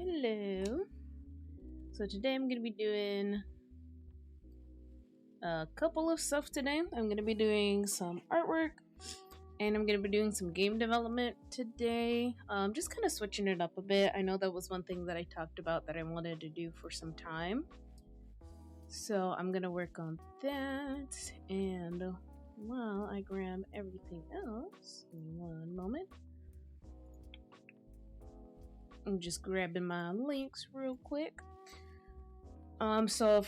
Hello. So today I'm going to be doing a couple of stuff today. I'm going to be doing some artwork and I'm going to be doing some game development today. Just kind of switching it up a bit. I know that was one thing that I talked about that I wanted to do for some time. So I'm going to work on that, and while I grab everything else, in one moment. I'm just grabbing my links real quick. So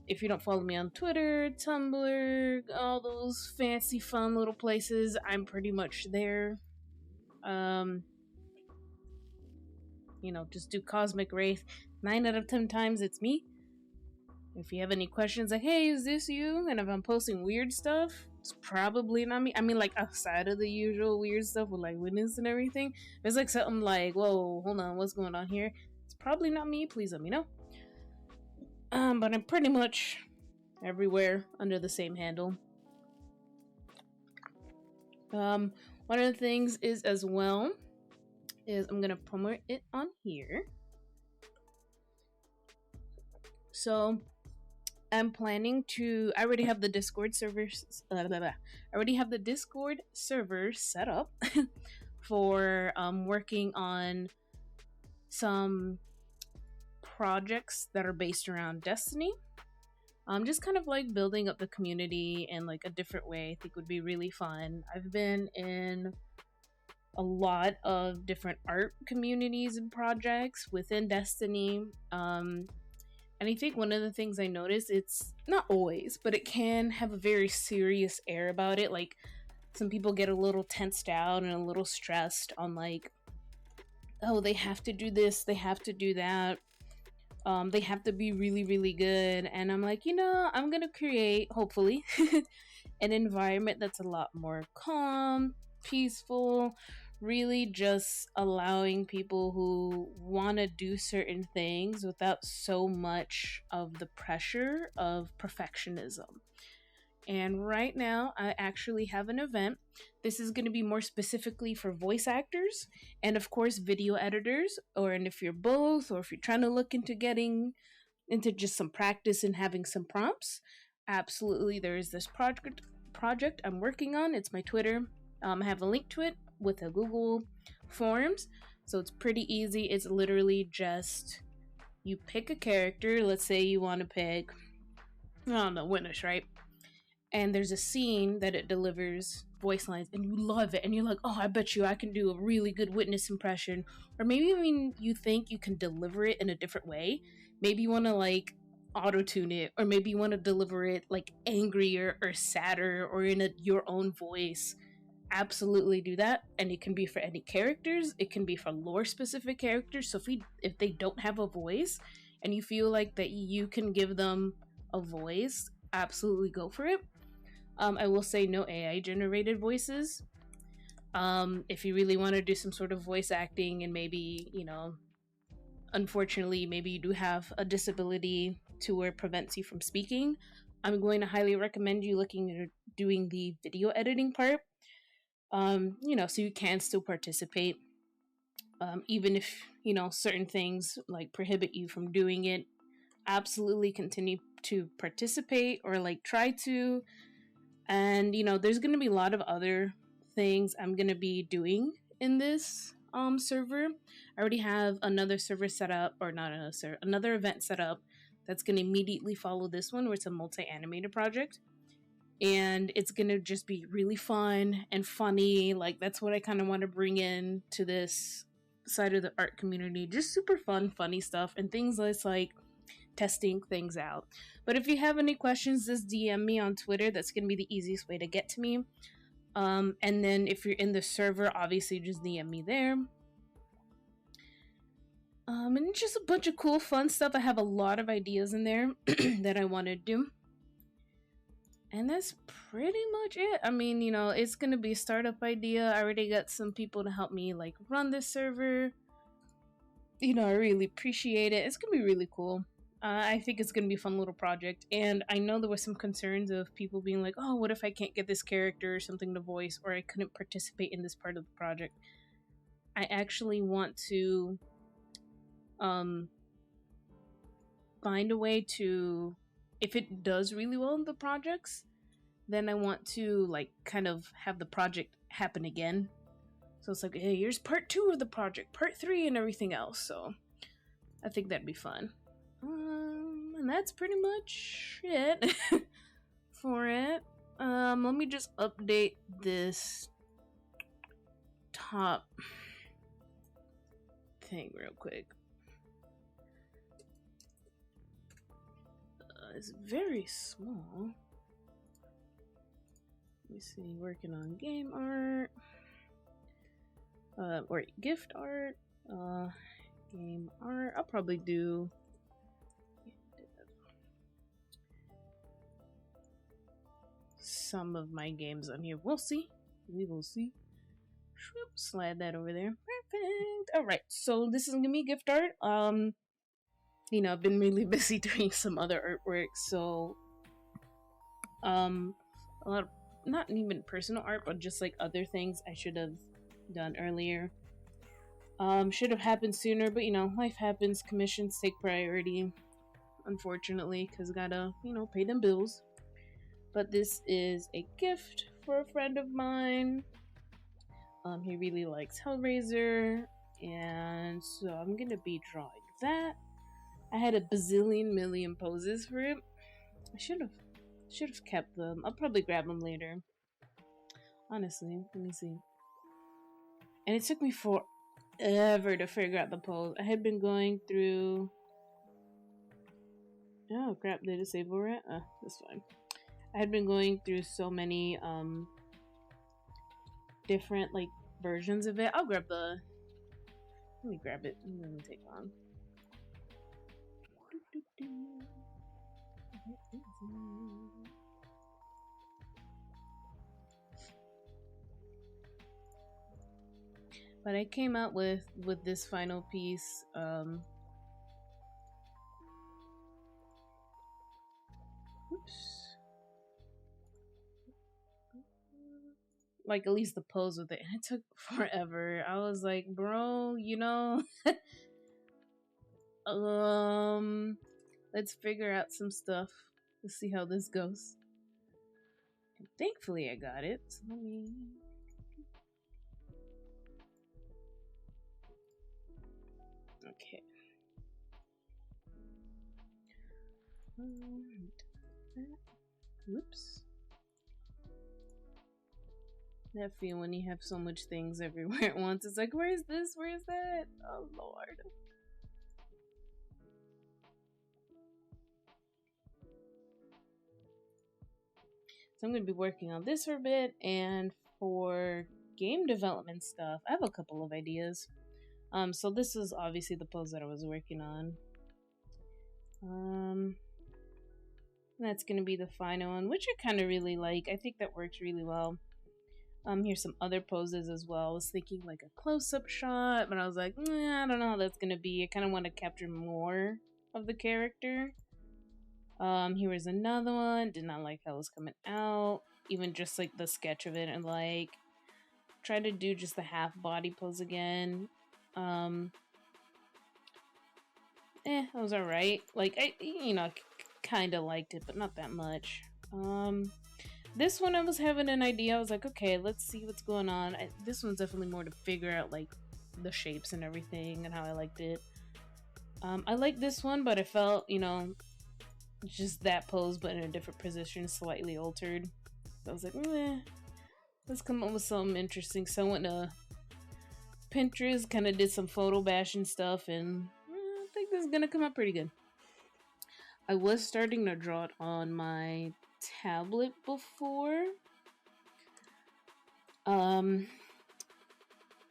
if you don't follow me on Twitter, Tumblr, all those fancy fun little places, I'm pretty much there. Just do KosmicWraith. 9 out of 10 times it's me. If you have any questions like, hey, is this you? And if I'm posting weird stuff, it's probably not me. I mean, like, outside of the usual weird stuff with, like, witness and everything. There's, like, something like, whoa, hold on, what's going on here? It's probably not me. Please let me know. But I'm pretty much everywhere under the same handle. One of the things is, as well, is I'm going to promote it on here. So I'm planning to, I already have the Discord server set up for working on some projects that are based around Destiny. Just kind of like building up the community in like a different way. I think would be really fun. I've been in a lot of different art communities and projects within Destiny. And I think one of the things I noticed, it's not always, but it can have a very serious air about it. Like, some people get a little tensed out and a little stressed on, like, oh, they have to do this, they have to do that. They have to be really, really good. And I'm like, I'm going to create, hopefully, an environment that's a lot more calm, peaceful, really just allowing people who want to do certain things without so much of the pressure of perfectionism. And right now, I actually have an event. This is going to be more specifically for voice actors and, of course, video editors, and if you're both, or if you're trying to look into getting into just some practice and having some prompts, absolutely, there is this project I'm working on. It's my Twitter. I have a link to it with a Google Forms, so it's pretty easy. It's literally just you pick a character. Let's say you want to pick, I don't know, Witness, right? And there's a scene that it delivers voice lines and you love it and you're like, oh, I bet you I can do a really good Witness impression. Or maybe you think you can deliver it in a different way. Maybe you want to like auto-tune it, or maybe you want to deliver it like angrier or sadder or in your own voice. Absolutely do that. And it can be for any characters, it can be for lore specific characters. So if they don't have a voice and you feel like that you can give them a voice, absolutely go for it. I will say no AI generated voices. If you really want to do some sort of voice acting and maybe, unfortunately, maybe you do have a disability to where it prevents you from speaking, I'm going to highly recommend you looking at doing the video editing part. So you can still participate. Even if, certain things like prohibit you from doing it, absolutely continue to participate or like try to. And, there's going to be a lot of other things I'm going to be doing in this server. I already have another server set up, or not another server, another event set up that's going to immediately follow this one, where it's a multi-animator project. And it's going to just be really fun and funny. Like, that's what I kind of want to bring in to this side of the art community. Just super fun, funny stuff and things that's like testing things out. But if you have any questions, just DM me on Twitter. That's going to be the easiest way to get to me. And then if you're in the server, obviously just DM me there. And it's just a bunch of cool, fun stuff. I have a lot of ideas in there that I want to do. And that's pretty much it. I mean, it's going to be a startup idea. I already got some people to help me like run this server. I really appreciate it. It's going to be really cool. I think it's going to be a fun little project. And I know there was some concerns of people being like, oh, what if I can't get this character or something to voice, or I couldn't participate in this part of the project. I actually want to find a way to, if it does really well in the projects, then I want to like kind of have the project happen again. So it's like, hey, here's part 2 of the project, part 3, and everything else. So I think that'd be fun. And that's pretty much it for it. Let me just update this top thing real quick. It's very small. Let me see, working on game art. Or gift art. Game art. I'll probably do some of my games on here. We'll see. We will see. Slide that over there. Perfect. Alright, so this is gonna be gift art. You know, I've been really busy doing some other artwork, so a lot of, not even personal art, but just like other things I should have done earlier. Should have happened sooner, but you know, life happens. Commissions take priority, unfortunately, because gotta, you know, pay them bills. But this is a gift for a friend of mine. He really likes Hellraiser, and so I'm gonna be drawing that. I had a bazillion million poses for it. I should have kept them. I'll probably grab them later. Honestly, let me see. And it took me forever to figure out the pose. I had been going through. Oh crap! Did it save over it? That's fine. I had been going through so many different like versions of it. I'll grab the. Let me grab it. It doesn't take long. But I came out with this final piece. Oops. Like at least the pose with it, and it took forever. I was like, bro, you know, let's figure out some stuff. Let's see how this goes. And thankfully, I got it. So let me. Okay. Whoops. That feeling when you have so much things everywhere at once. It's like, where's this? Where's that? Oh, Lord. So I'm going to be working on this for a bit, and for game development stuff, I have a couple of ideas. So this is obviously the pose that I was working on. That's going to be the final one, which I kind of really like. I think that works really well. Here's some other poses as well. I was thinking like a close-up shot, but I was like, I don't know how that's going to be. I kind of want to capture more of the character. Here was another one. Did not like how it was coming out. Even just like the sketch of it, and like try to do just the half body pose again. It was alright. Like I, you know, kind of liked it, but not that much. This one I was having an idea. I was like, okay, let's see what's going on. This one's definitely more to figure out like the shapes and everything and how I liked it. I like this one, but I felt, you know, just that pose but in a different position, slightly altered. So I was like, let's come up with something interesting. So I went to Pinterest, kind of did some photo bashing stuff, and I think this is gonna come out pretty good. I was starting to draw it on my tablet before. I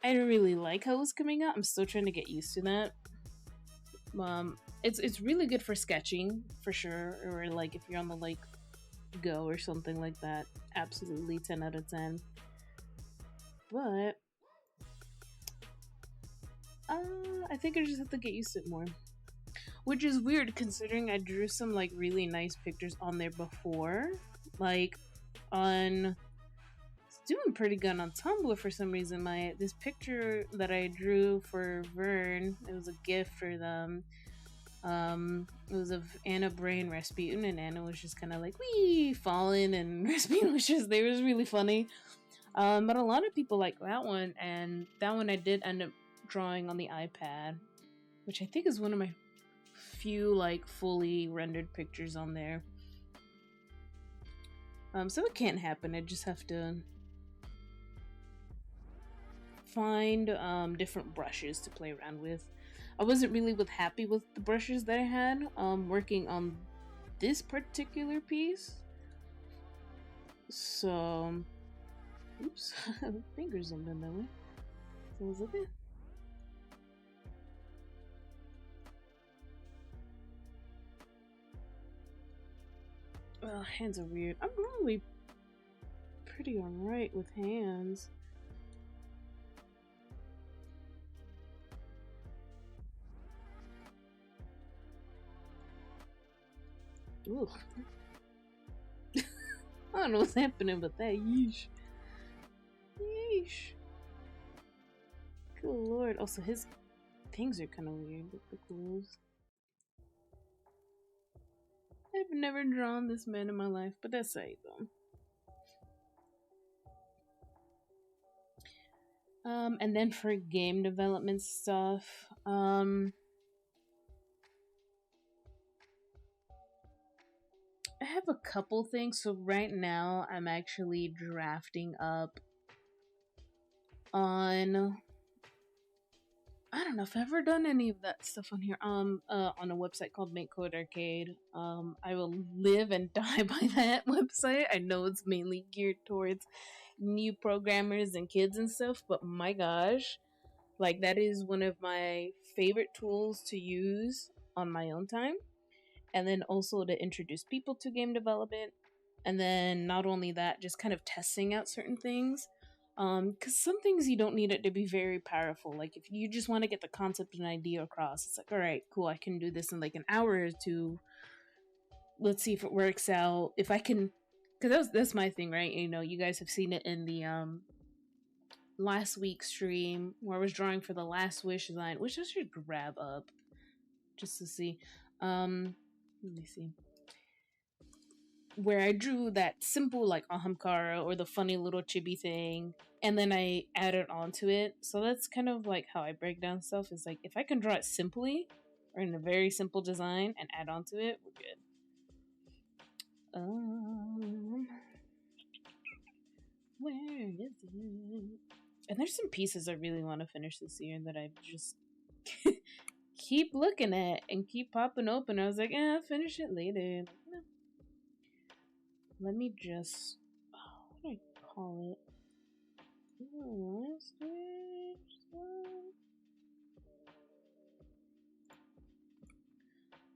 didn't really like how it was coming out. I'm still trying to get used to that. It's really good for sketching for sure, or like if you're on the like go or something like that. Absolutely 10 out of 10. But I think I just have to get used to it more, which is weird considering I drew some like really nice pictures on there before, like on doing pretty good on Tumblr for some reason. This picture that I drew for Vern, it was a gift for them. It was of Anna Bray and Rasputin, and Anna was just kind of like wee falling, and Rasputin was just there. It was really funny. But a lot of people like that one, and that one I did end up drawing on the iPad, which I think is one of my few like fully rendered pictures on there. So it can't happen. I just have to find different brushes to play around with. I wasn't really happy with the brushes that I had working on this particular piece. So, oops, fingers zoomed in that way. So was okay. Hands are weird. I'm normally pretty alright with hands. Ooh. I don't know what's happening with that. Yeesh. Yeesh. Good lord. Also, his things are kind of weird with the clothes. I've never drawn this man in my life, but that's right though. And then for game development stuff, I have a couple things. So right now I'm actually drafting up on, I don't know if I've ever done any of that stuff on here. On a website called Make Code Arcade. I will live and die by that website. I know it's mainly geared towards new programmers and kids and stuff, but my gosh, like that is one of my favorite tools to use on my own time. And then also to introduce people to game development. And then not only that, just kind of testing out certain things. Because some things you don't need it to be very powerful. Like if you just want to get the concept and idea across, it's like, all right, cool, I can do this in like an hour or two. Let's see if it works out. If I can, because that's my thing, right? You know, you guys have seen it in the last week's stream where I was drawing for the Last Wish design, which I should grab up just to see. Let me see. Where I drew that simple like Ahamkara or the funny little chibi thing, and then I added onto it. So that's kind of like how I break down stuff. Is like if I can draw it simply or in a very simple design and add onto it, we're good. Where is it? And there's some pieces I really want to finish this year that I just keep looking at and keep popping open. I was like, I'll finish it later. No. Let me just, what do I call it? Last Wish.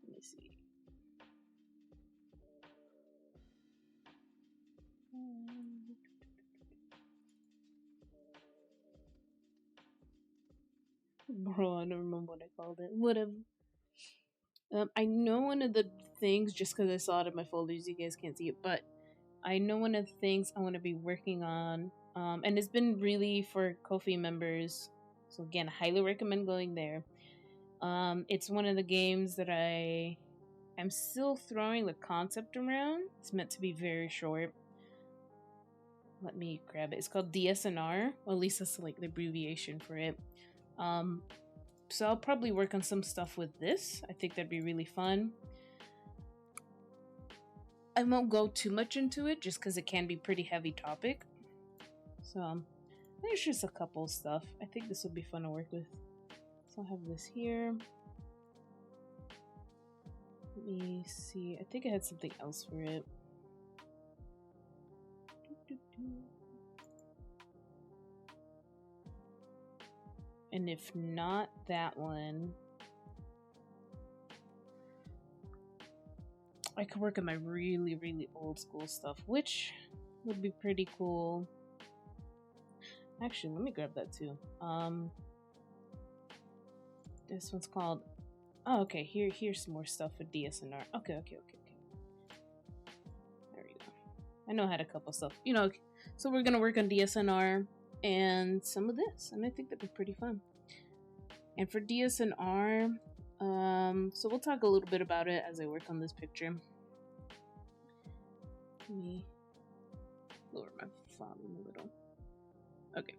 Let me see. Bro, I don't remember what I called it. Whatever. I know one of the things, just because I saw it in my folders, you guys can't see it, but I know one of the things I want to be working on, and it's been really for Ko-fi members, so again, I highly recommend going there. It's one of the games that I am still throwing the concept around. It's meant to be very short. Let me grab it. It's called DSNR, or at least that's like the abbreviation for it. So I'll probably work on some stuff with this. I think that'd be really fun. I won't go too much into it just because it can be pretty heavy topic. So there's just a couple stuff. I think this will be fun to work with. So I'll have this here. Let me see. I think I had something else for it. And if not that one, I could work on my really, really old school stuff, which would be pretty cool. Actually, let me grab that too. This one's called, oh, okay, here's some more stuff for DSNR. Okay. There we go. I know I had a couple stuff, you know, So we're gonna work on DSNR and some of this, and I think that'd be pretty fun. And for DSNR, so we'll talk a little bit about it as I work on this picture. Let me lower my volume a little. Okay.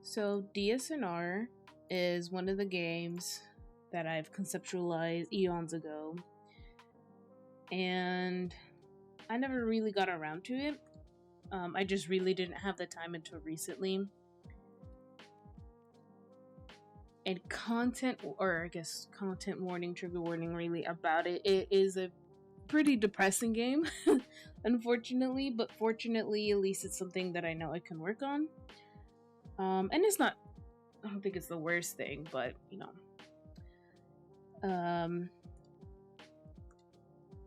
So DSNR is one of the games that I've conceptualized eons ago, and I never really got around to it. I just really didn't have the time until recently. And content warning, trigger warning really about it. It is a pretty depressing game, unfortunately, but fortunately, at least it's something that I know I can work on. And it's not, I don't think it's the worst thing, but you know,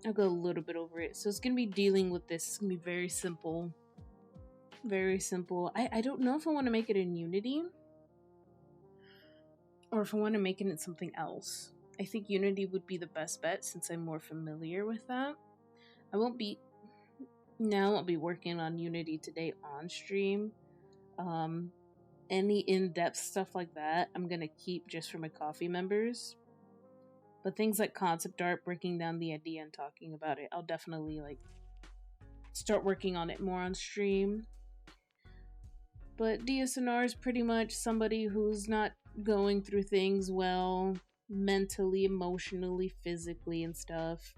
I'll go a little bit over it. So it's gonna be dealing with this. It's gonna be very simple. Very simple. I don't know if I want to make it in Unity or if I want to make it in something else. I think Unity would be the best bet since I'm more familiar with that. I won't be working on Unity today on stream. Any in-depth stuff like that I'm gonna keep just for my coffee members. But things like concept art, breaking down the idea and talking about it, I'll definitely like start working on it more on stream. But DSNR is pretty much somebody who's not going through things well, mentally, emotionally, physically, and stuff.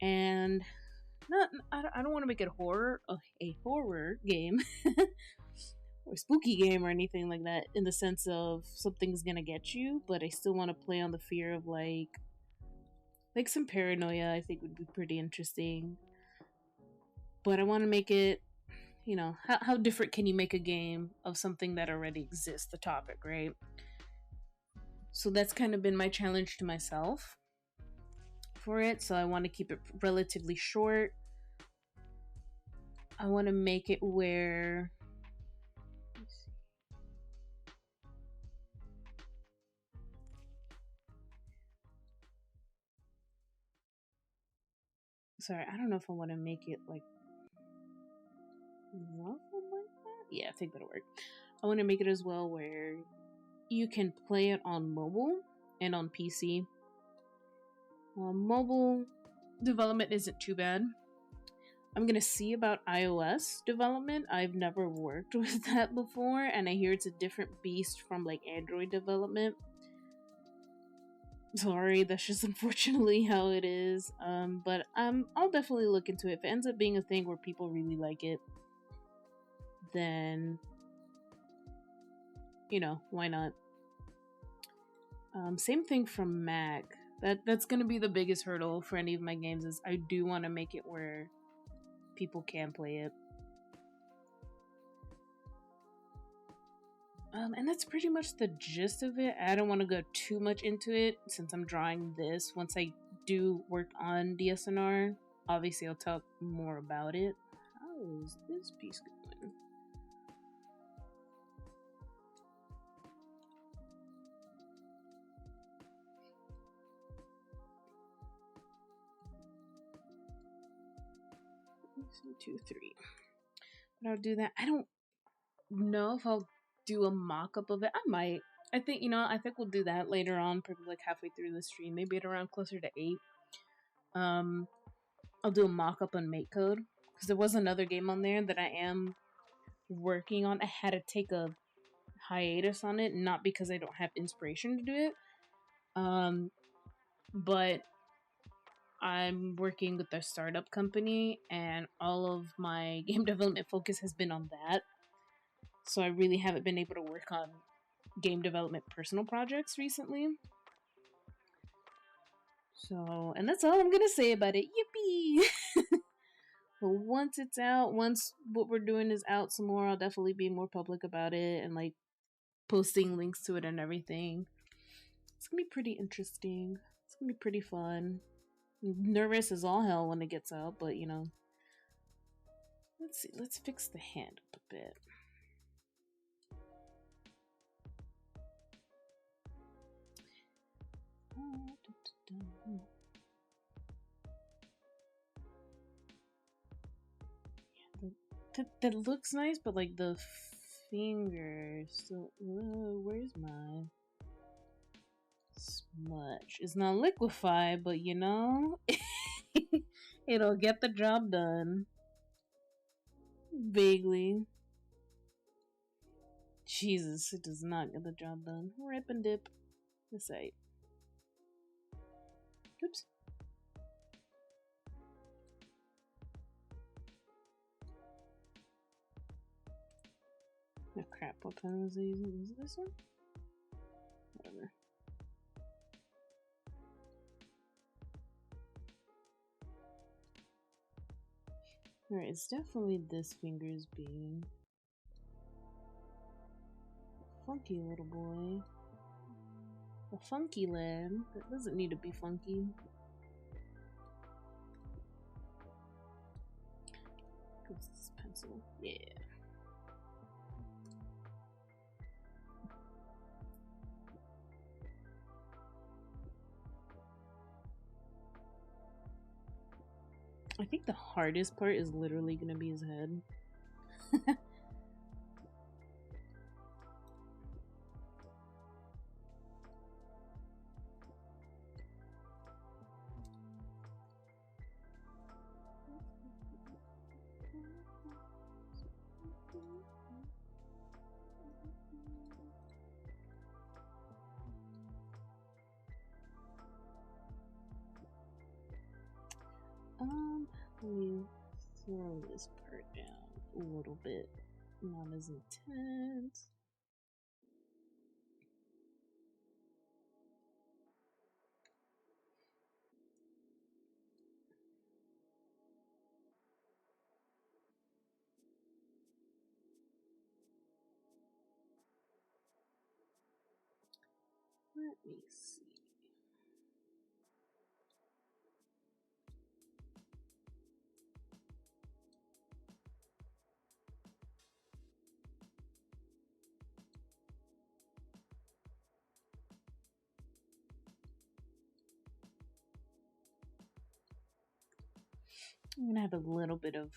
And I don't want to make it a horror game or spooky game or anything like that in the sense of something's gonna get you, but I still want to play on the fear of like some paranoia. I think would be pretty interesting. But I want to make it, you know, how different can you make a game of something that already exists, the topic, right? So that's kind of been my challenge to myself for it. So I want to keep it relatively short. I want to make it where, sorry, I don't know if I want to make it like novel like that. Yeah, I think that'll work. I want to make it as well where you can play it on mobile and on PC. Mobile development isn't too bad. I'm gonna see about iOS development. I've never worked with that before, and I hear it's a different beast from like Android development. Sorry, that's just unfortunately how it is. But I'll definitely look into it. If it ends up being a thing where people really like it, then you know, why not? Same thing from Mac. That's gonna be the biggest hurdle for any of my games. Is I do want to make it where people can play it. And that's pretty much the gist of it. I don't want to go too much into it since I'm drawing this. Once I do work on DSNR, obviously I'll talk more about it. How is this piece going? One, two, three. But I'll do that. I don't know if I'll do a mock-up of it. I might. I think, you know, I think we'll do that later on, probably like halfway through the stream, maybe at around closer to 8. I'll do a mock-up on MakeCode, because there was another game on there that I am working on. I had to take a hiatus on it, not because I don't have inspiration to do it, but I'm working with a startup company, and all of my game development focus has been on that. So I really haven't been able to work on game development personal projects recently. So, and that's all I'm gonna say about it. Yippee! But once it's out, once what we're doing is out some more, I'll definitely be more public about it and like posting links to it and everything. It's gonna be pretty interesting. It's gonna be pretty fun. Nervous as all hell when it gets out, but you know. Let's see, let's fix the hand up a bit. That looks nice, but like the fingers. So, where's my smudge? It's not liquefied, but you know, it'll get the job done. Vaguely. Jesus, it does not get the job done. Rip and dip. The site. Oops. Oh crap, what pen was I using? Was it this one? Whatever. Alright, it's definitely this finger's being funky little boy. A funky lad. That doesn't need to be funky. What's this pencil? Yeah. I think the hardest part is literally gonna be his head. Let me throw this part down a little bit. Not as intense. Let me see. I'm gonna have a little bit of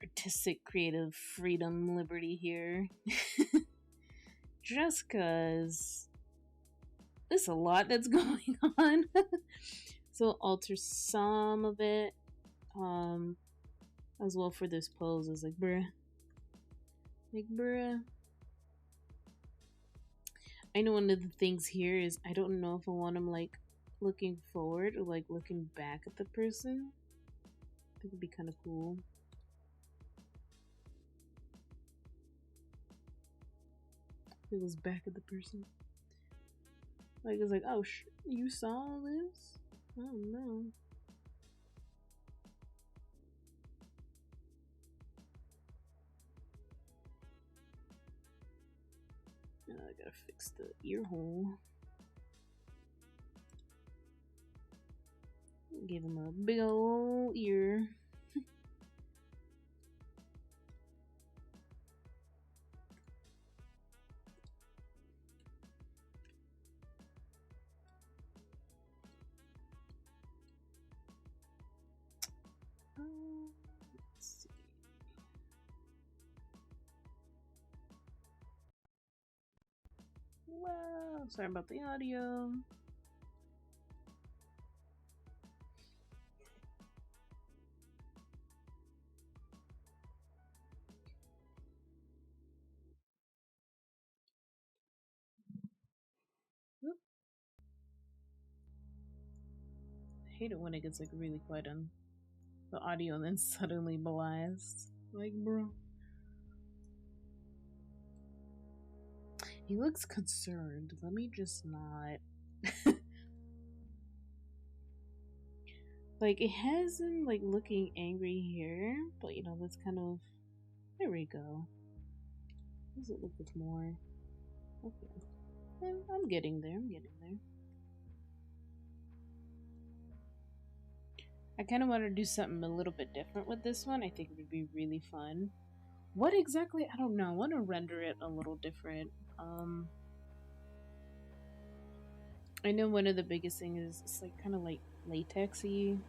artistic, creative freedom, liberty here. Just cause there's a lot that's going on. So alter some of it. As well for this pose. I was like, bruh. Like, bruh. I know one of the things here is I don't know if I want him like looking forward or like looking back at the person. I think it'd be kind of cool. If it was back at the person. Like it's like, oh, you saw this? Oh no. I gotta fix the ear hole. Give him a big ol' ear. Let's see. Wow, sorry about the audio. I hate it when it gets like really quiet on the audio and then suddenly blasts. Like, bro. He looks concerned. Let me just not. Like, it has him like looking angry here, but you know, that's kind of. There we go. Does it look with more? Okay. I'm getting there. I'm getting there. I kind of want to do something a little bit different with this one. I think it would be really fun. What exactly? I don't know. I want to render it a little different. I know one of the biggest things is it's like kind of like latexy.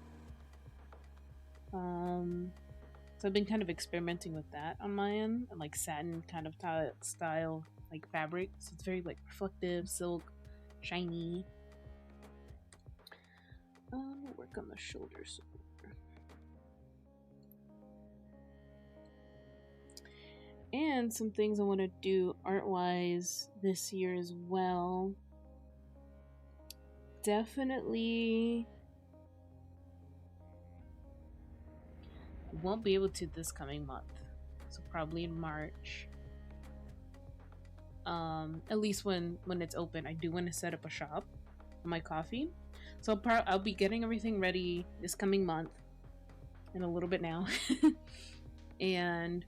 So I've been kind of experimenting with that on my end, and like satin kind of style like fabric. So it's very like reflective, silk, shiny. We'll work on the shoulders. And some things I want to do art-wise this year as well. Definitely won't be able to this coming month, so probably in March. At least when it's open, I do want to set up a shop for my coffee. So I'll be getting everything ready this coming month, in a little bit now, and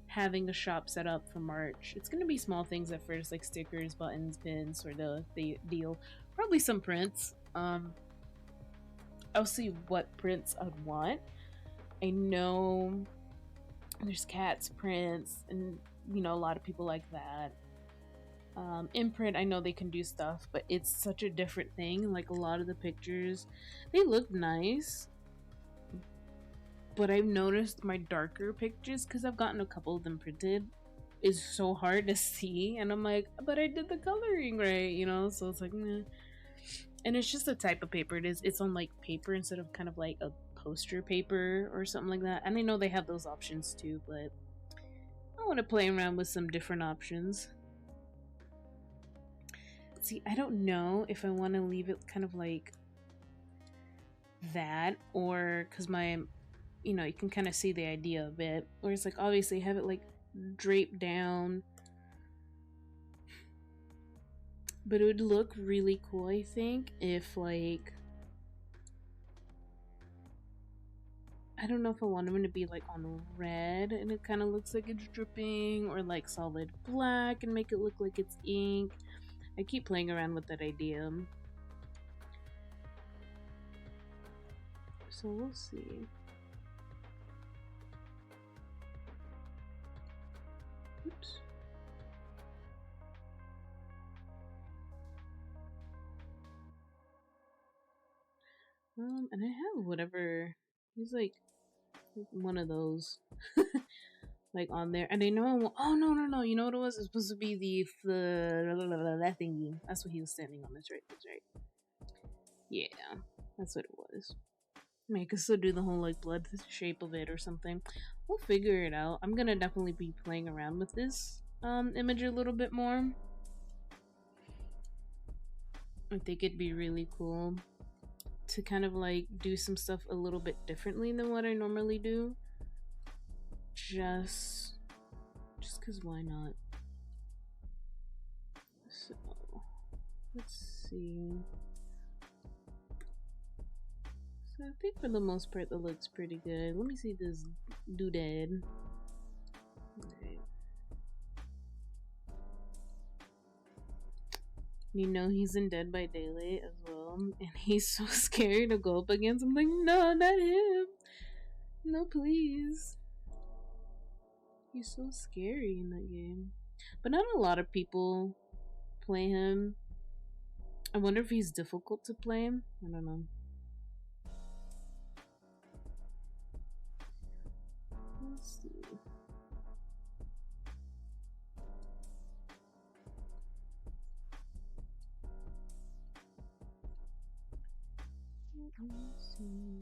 having a shop set up for March. It's gonna be small things at first, like stickers, buttons, pins, sort of the deal. Probably some prints. I'll see what prints I'd want. I know there's cats prints, and you know, a lot of people like that. Imprint, I know they can do stuff, but it's such a different thing. Like a lot of the pictures, they look nice, but I've noticed my darker pictures, because I've gotten a couple of them printed, is so hard to see, and I'm like, but I did the coloring right, you know? So it's like, meh. And it's just the type of paper it is. It's on like paper instead of kind of like a poster paper or something like that. And I know they have those options too, but I want to play around with some different options. See, I don't know if I want to leave it kind of like that, or because my, you know, you can kind of see the idea of it, where it's like obviously have it like draped down, but it would look really cool, I think, if like, I don't know if I want them to be like on red and it kind of looks like it's dripping, or like solid black and make it look like it's ink. I keep playing around with that idea. So we'll see. Oops. And I have whatever. He's like one of those. Like on there, and I know. Oh no! You know what it was? It's supposed to be that thingy. That's what he was standing on. That's right. Yeah, that's what it was. I mean, I could still do the whole like blood shape of it or something. We'll figure it out. I'm gonna definitely be playing around with this image a little bit more. I think it'd be really cool to kind of like do some stuff a little bit differently than what I normally do. Just because why not? So let's see. So I think for the most part that looks pretty good. Let me see this doodad. Alright. You know he's in Dead by Daylight as well, and he's so scared to go up against him. Like, no, not him. No, please. He's so scary in that game. But not a lot of people play him. I wonder if he's difficult to play him. I don't know. Let's see. Let's see.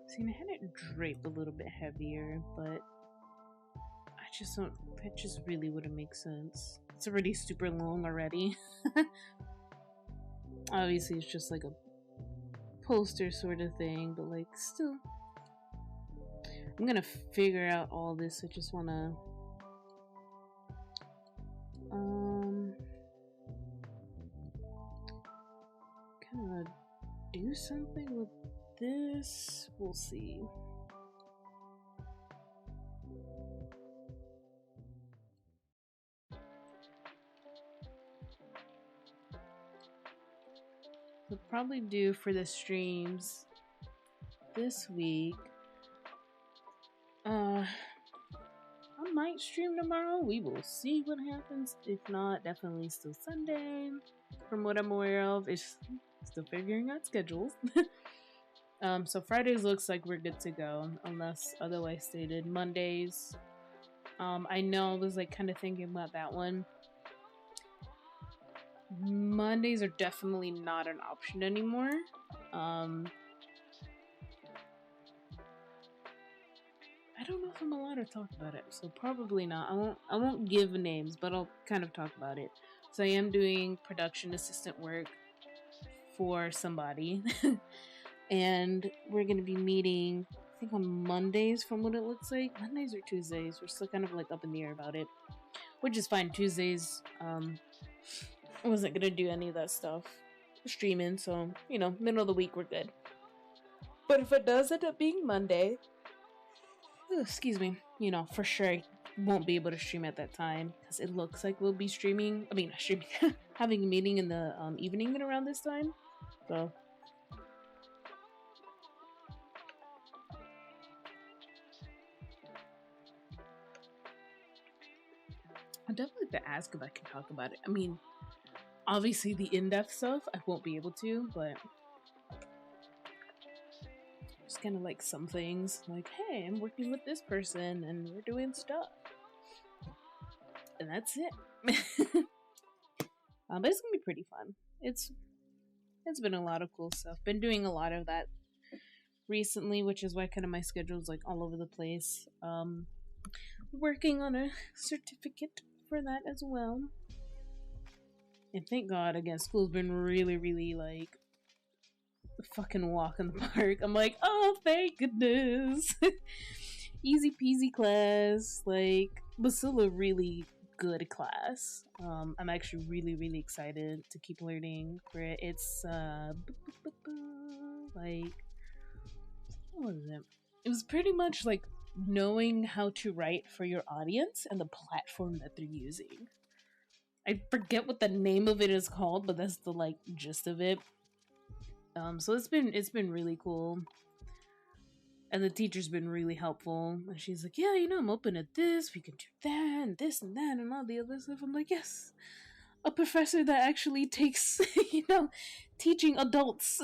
See, I had it drape a little bit heavier, but I just don't. That just really wouldn't make sense. It's already super long already. Obviously, it's just like a poster sort of thing, but like still. I'm gonna figure out all this. I just wanna kind of do something with this. We'll see. probably do for the streams this week. I might stream tomorrow. We will see what happens. If not, definitely still Sunday. From what I'm aware of, it's still figuring out schedules. So Fridays looks like we're good to go, unless otherwise stated. Mondays, I know I was like kind of thinking about that one. Mondays are definitely not an option anymore. I don't know if I'm allowed to talk about it, so probably not. I won't give names, but I'll kind of talk about it. So I am doing production assistant work for somebody. And we're gonna be meeting, I think, on Mondays from what it looks like. Mondays or Tuesdays. We're still kind of like up in the air about it. Which is fine. Tuesdays, I wasn't gonna do any of that stuff. Streaming, so middle of the week we're good. But if it does end up being Monday, excuse me, for sure I won't be able to stream at that time because it looks like we'll be streaming. I mean, streaming, having a meeting in the evening at around this time. So I'd definitely like to ask if I can talk about it. I mean, obviously the in-depth stuff I won't be able to, but just kind of like some things like, hey, I'm working with this person and we're doing stuff, and that's it. But it's gonna be pretty fun. It's been a lot of cool stuff. Been doing a lot of that recently, which is why kind of my schedule's like all over the place. Working on a certificate for that as well. And thank God, again, school's been really, really like a fucking walk in the park. I'm like, oh, thank goodness. Easy peasy class. Like, but still a really good class. I'm actually really, really excited to keep learning for it. It's like, what was it? It was pretty much like knowing how to write for your audience and the platform that they're using. I forget what the name of it is called, but that's the like gist of it. So it's been really cool. And the teacher's been really helpful. And she's like, yeah, I'm open at this. We can do that and this and that and all the other stuff. I'm like, yes. A professor that actually takes, teaching adults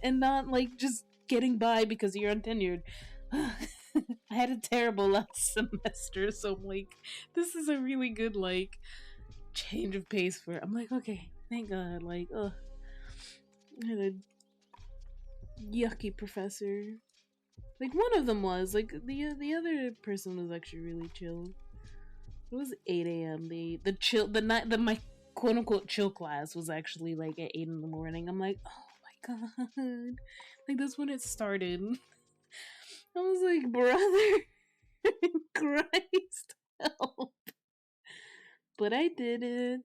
and not like just getting by because you're untenured. I had a terrible last semester, so I'm like, this is a really good like change of pace for it. I'm like, okay, thank God. Like, I had a yucky professor. Like, one of them was like the other person was actually really chill. It was 8 a.m. The chill my quote unquote chill class was actually like at 8 in the morning. I'm like, oh my God, like that's when it started. I was like, brother, Christ, help! But I did it,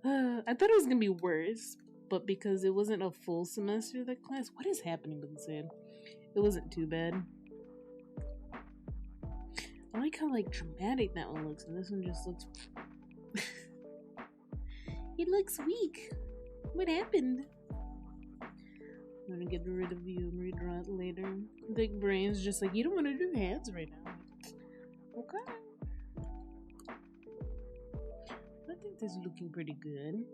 I thought it was gonna be worse, but because it wasn't a full semester, that class. What is happening with this head? It wasn't too bad. I like how like dramatic that one looks, and this one just looks. It looks weak. What happened? I'm gonna get rid of you and redraw it later. Big brain's just like, you don't want to do hands right now. Okay. I think this is looking pretty good.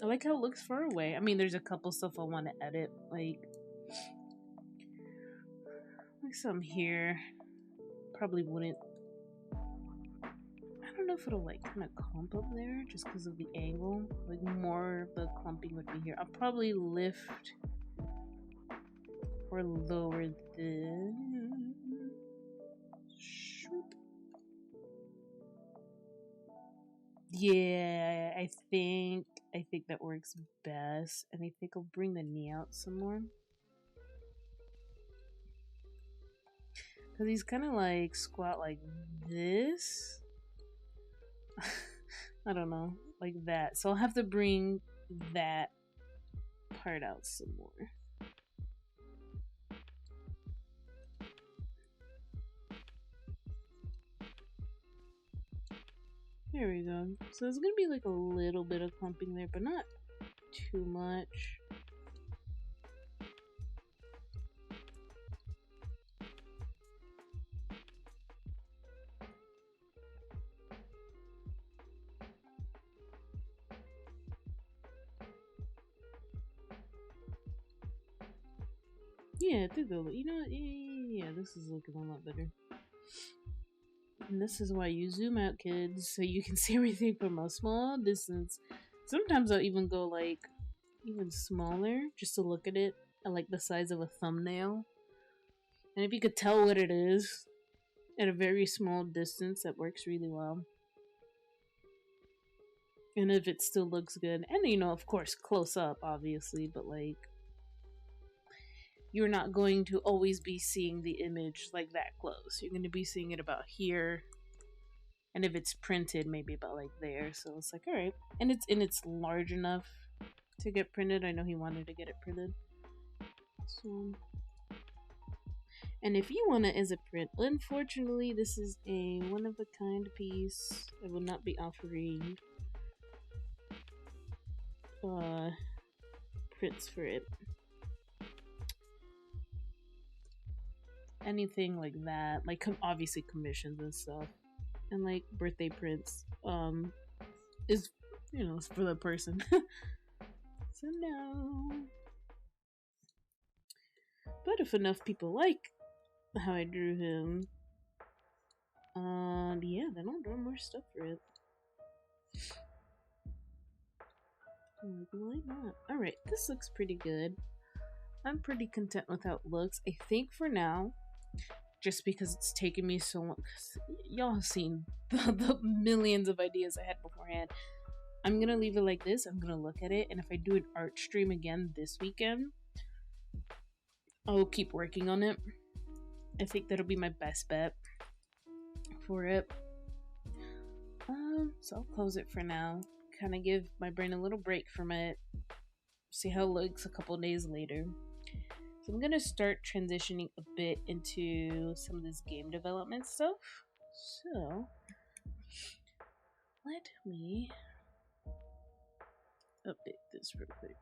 I like how it looks far away. I mean, there's a couple stuff I want to edit, like some here. Probably wouldn't. I don't know if it'll like kind of clump up there just because of the angle. Like more of the clumping would be here. I'll probably lift or lower this. Yeah, I think that works best, and I think I'll bring the knee out some more. Cause he's kind of like squat like this. I don't know, like that. So I'll have to bring that part out some more. There we go. So there's gonna be like a little bit of clumping there, but not too much. Yeah, I think they'll, you know what? Yeah, this is looking a lot better. And this is why you zoom out, kids, so you can see everything from a small distance. Sometimes I'll even go like even smaller just to look at it at like the size of a thumbnail. And if you could tell what it is at a very small distance, that works really well. And if it still looks good, and you know, of course, close up, obviously, but like you're not going to always be seeing the image like that close. You're going to be seeing it about here. And if it's printed, maybe about like there. So it's like, all right. And it's large enough to get printed. I know he wanted to get it printed. So, and if you want it as a print, unfortunately, this is a one-of-a-kind piece. I will not be offering prints for it. Anything like that, like obviously commissions and stuff, and like birthday prints, is, you know, for the person. So no. But if enough people like how I drew him, yeah, then I'll draw more stuff for it. Like, why not? Alright, this looks pretty good. I'm pretty content with how it looks. I think for now, just because it's taken me so long, y'all have seen the millions of ideas I had beforehand. I'm gonna leave it like this. I'm gonna look at it, and if I do an art stream again this weekend, I'll keep working on it. I think that'll be my best bet for it. So I'll close it for now. Kind of give my brain a little break from it. See how it looks a couple days later. So I'm gonna start transitioning a bit into some of this game development stuff. So let me update this real quick.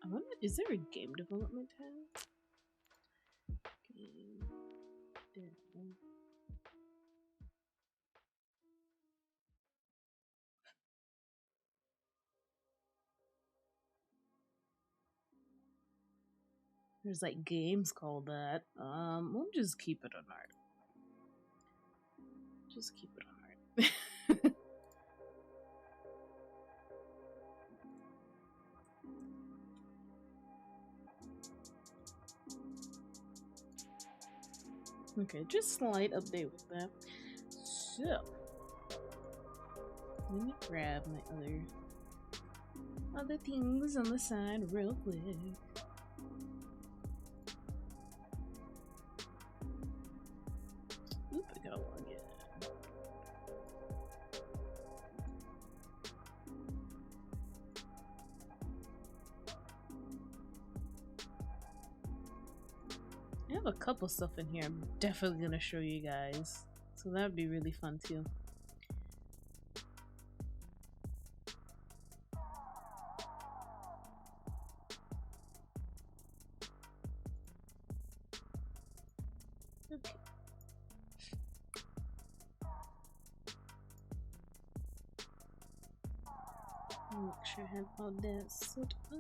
I wonder, is there a game development tab? Game dev. There's like games called that. We'll just keep it on art. Just keep it on art. Okay, just slight update with that. So let me grab my other things on the side real quick. Oop, I gotta log in. I have a couple stuff in here I'm definitely gonna show you guys, so that would be really fun too. Okay. Make sure I have all that set up.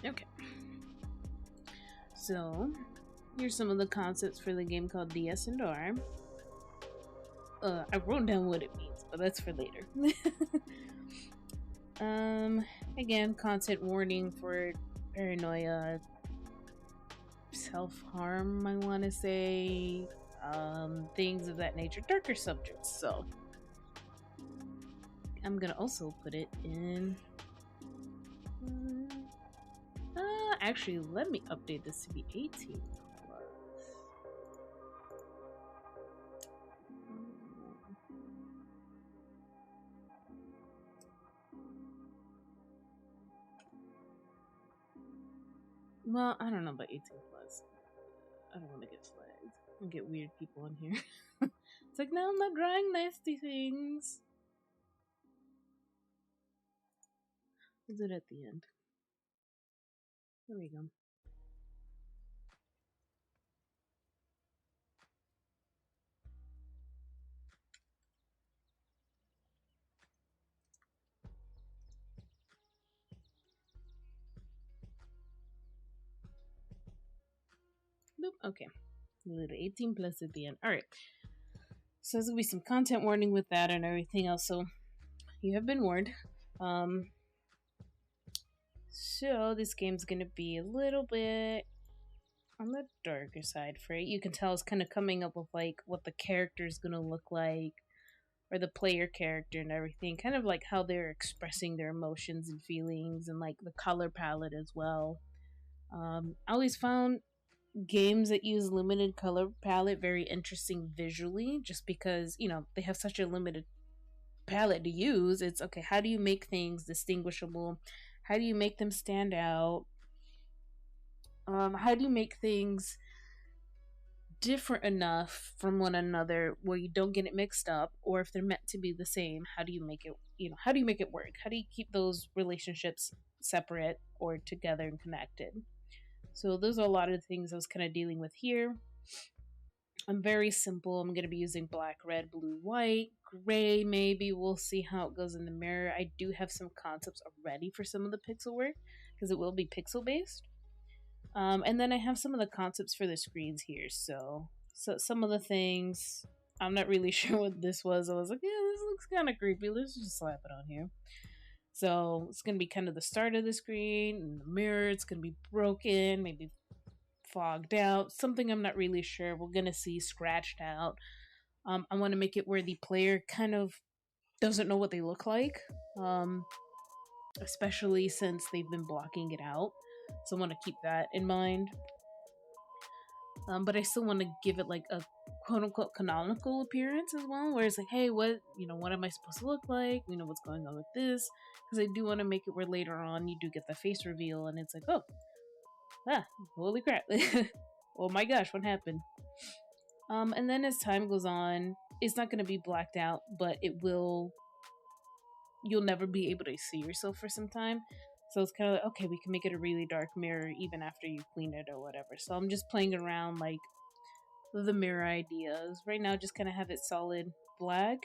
Okay. So, here's some of the concepts for the game called DS and R. I wrote down what it means, but that's for later. Again, content warning for paranoia, self-harm, I want to say, things of that nature, darker subjects. So I'm gonna also put it in. Actually, let me update this to be 18 plus. Well, I don't know about 18 plus. I don't want to get flagged. I'll get weird people in here. It's like, no, I'm not drawing nasty things. Is it at the end? There we go. Nope. Okay. 18 plus at the end. Alright. So there's gonna be some content warning with that and everything else. So you have been warned. So this game's gonna be a little bit on the darker side for it. You can tell it's kind of coming up with like what the character's gonna look like, or the player character and everything. Kind of like how they're expressing their emotions and feelings, and like the color palette as well. I always found games that use limited color palette very interesting visually, just because they have such a limited palette to use. It's okay, how do you make things distinguishable? How do you make them stand out? How do you make things different enough from one another where you don't get it mixed up, or if they're meant to be the same, how do you make it how do you make it work? How do you keep those relationships separate or together and connected? So those are a lot of things I was kind of dealing with here. I'm very simple. I'm going to be using black, red, blue, white, gray maybe. We'll see how it goes in the mirror. I do have some concepts already for some of the pixel work because it will be pixel based. And then I have some of the concepts for the screens here. So some of the things, I'm not really sure what this was. I was like, yeah, this looks kind of creepy. Let's just slap it on here. So it's going to be kind of the start of the screen. And the mirror, it's going to be broken, maybe fogged out. Something I'm not really sure. We're going to see scratched out. I want to make it where the player kind of doesn't know what they look like. Especially since they've been blocking it out. So I want to keep that in mind. But I still want to give it like a quote-unquote canonical appearance as well, where it's like, hey, what am I supposed to look like? What's going on with this? Because I do want to make it where later on you do get the face reveal and it's like, oh, holy crap. Oh my gosh, what happened? And then as time goes on, it's not going to be blacked out, but you'll never be able to see yourself for some time. So it's kind of like, okay, we can make it a really dark mirror even after you clean it or whatever. So I'm just playing around like the mirror ideas. Right now, just kind of have it solid black.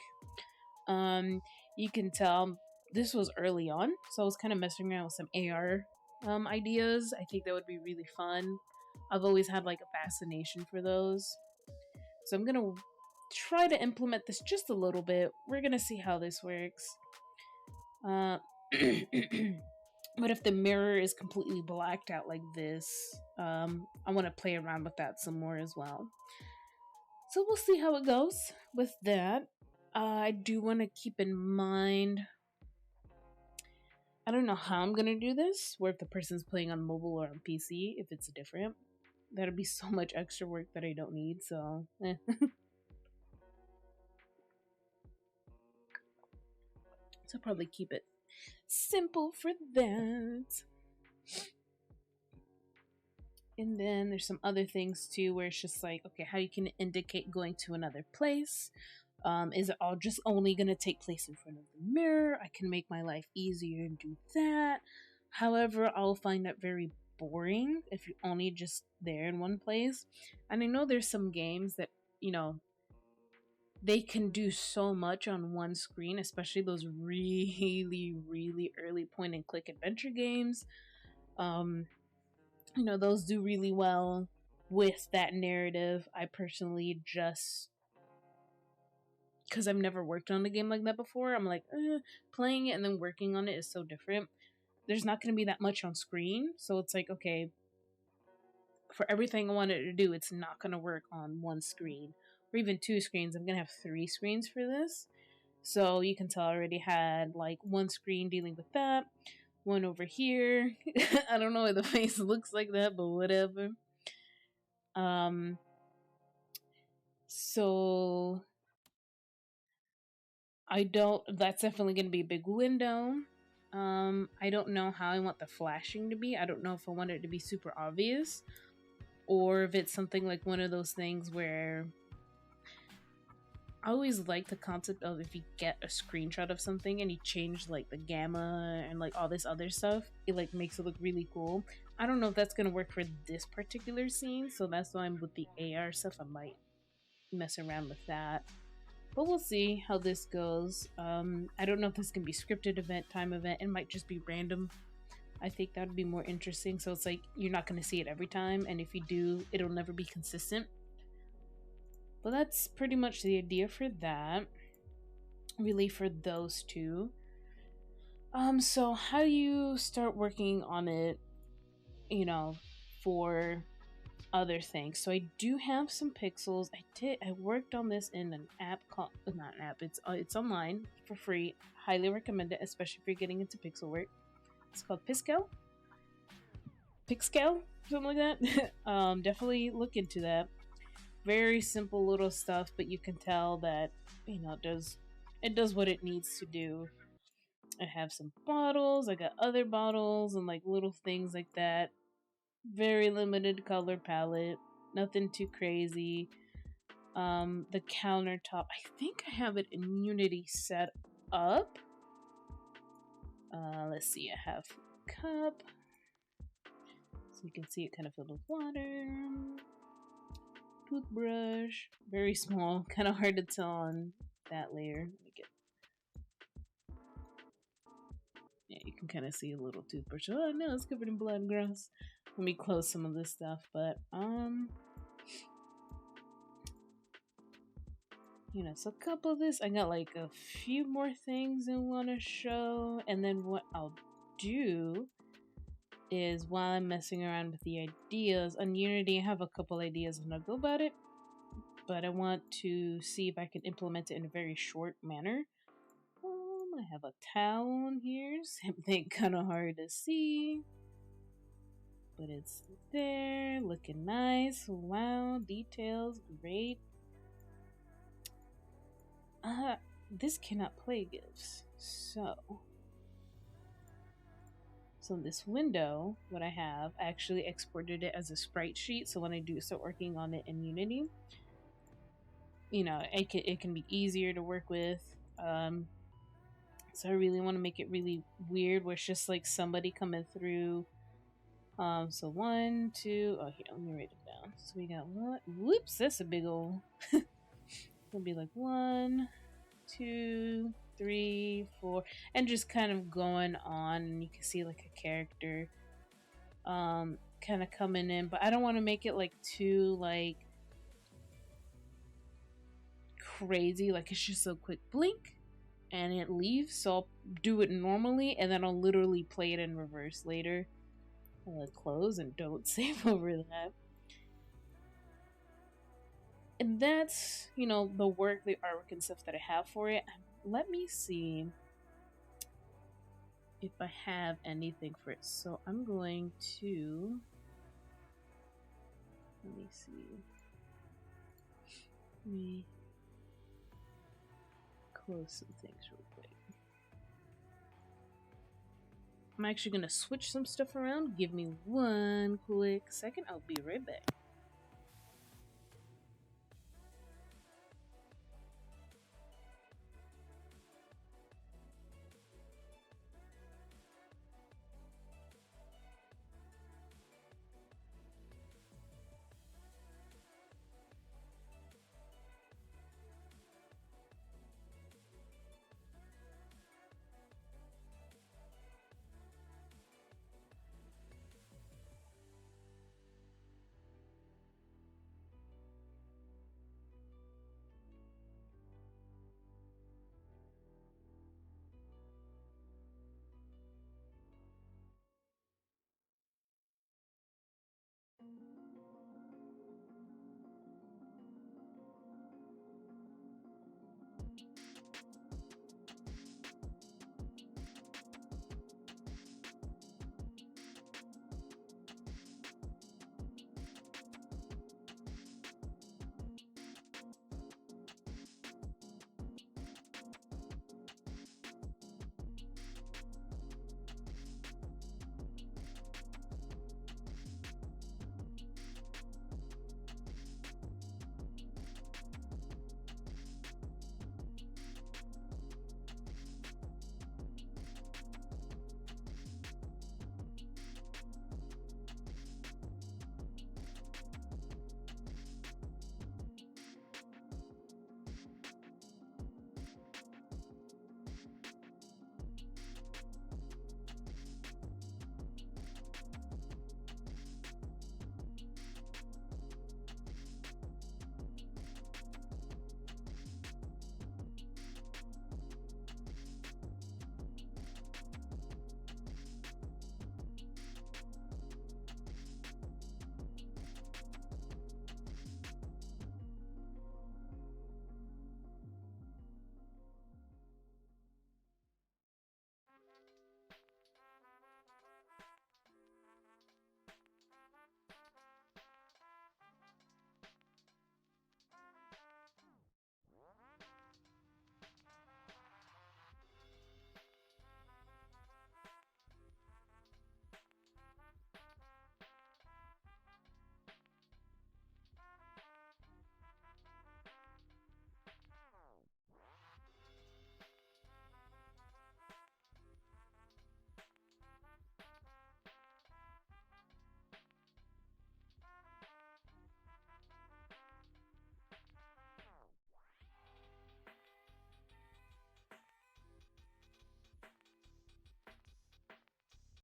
You can tell this was early on, so I was kind of messing around with some AR ideas. I think that would be really fun. I've always had like a fascination for those. So I'm gonna try to implement this just a little bit. We're gonna see how this works. But if the mirror is completely blacked out like this, I want to play around with that some more as well. So we'll see how it goes with that. I do want to keep in mind, I don't know how I'm going to do this, where if the person's playing on mobile or on PC, if it's different. That'll be so much extra work that I don't need, so So I'll probably keep it simple for that. And then there's some other things too where it's just like, okay, how you can indicate going to another place. Is it all just only going to take place in front of the mirror? I can make my life easier and do that. However, I'll find that very boring if you're only just there in one place. And I know there's some games that, they can do so much on one screen, especially those really, really early point and click adventure games. Those do really well with that narrative. I personally just, because I've never worked on a game like that before, I'm like, playing it and then working on it is so different. There's not going to be that much on screen, so it's like, okay, for everything I wanted to do, it's not going to work on one screen or even two screens. I'm going to have 3 screens for this. So you can tell I already had like one screen dealing with that, one over here. I don't know why the face looks like that, but whatever. So that's definitely going to be a big window. I don't know how I want the flashing to be. I don't know if I want it to be super obvious or if it's something like one of those things where I always like the concept of if you get a screenshot of something and you change like the gamma and like all this other stuff, it like makes it look really cool. I don't know if that's going to work for this particular scene, so that's why I'm with the AR stuff. I might mess around with that. But we'll see how this goes. I don't know if this can be scripted event, time event. It might just be random. I think that would be more interesting. So it's like you're not going to see it every time. And if you do, it'll never be consistent. But that's pretty much the idea for that. Really for those two. So how do you start working on it, you know, for other things? So I do have some pixels. I worked on this in an app called, not an app, it's online for free. Highly recommend it, especially if you're getting into pixel work. It's called Pixel, something like that. Definitely look into that. Very simple little stuff, but you can tell that, you know, it does what it needs to do. I have some bottles, I got other bottles and like little things like that. Very limited color palette, nothing too crazy. The countertop, I think I have it in Unity set up. Let's see, I have a cup, so you can see it kind of filled with water. Toothbrush, very small, kind of hard to tell on that layer. Let me get, yeah, you can kind of see a little toothbrush. Oh no, it's covered in blood and gross. Let me close some of this stuff, but you know, so a couple of this, I got like a few more things I want to show, and then what I'll do is while I'm messing around with the ideas on Unity, I have a couple ideas on how to go about it, but I want to see if I can implement it in a very short manner. I have a towel on here, same thing, kind of hard to see, but it's there, looking nice. Wow, details, great. This cannot play GIFs, so in this window, what I have, I actually exported it as a sprite sheet, so when I do start working on it in Unity, you know, it can be easier to work with. So I really want to make it really weird, where it's just like somebody coming through. So 1, 2, oh here, let me write it down. So we got what? Whoops, that's a big old. It'll be like 1, 2, 3, 4, and just kind of going on, and you can see like a character kind of coming in, but I don't want to make it like too like crazy, like it's just a quick blink and it leaves. So I'll do it normally and then I'll literally play it in reverse later. Close and don't save over that. And that's, you know, the work, the artwork and stuff that I have for it. Let me see if I have anything for it. So I'm going to, let me see. Let me close some things real quick. I'm actually going to switch some stuff around. Give me one quick second. I'll be right back.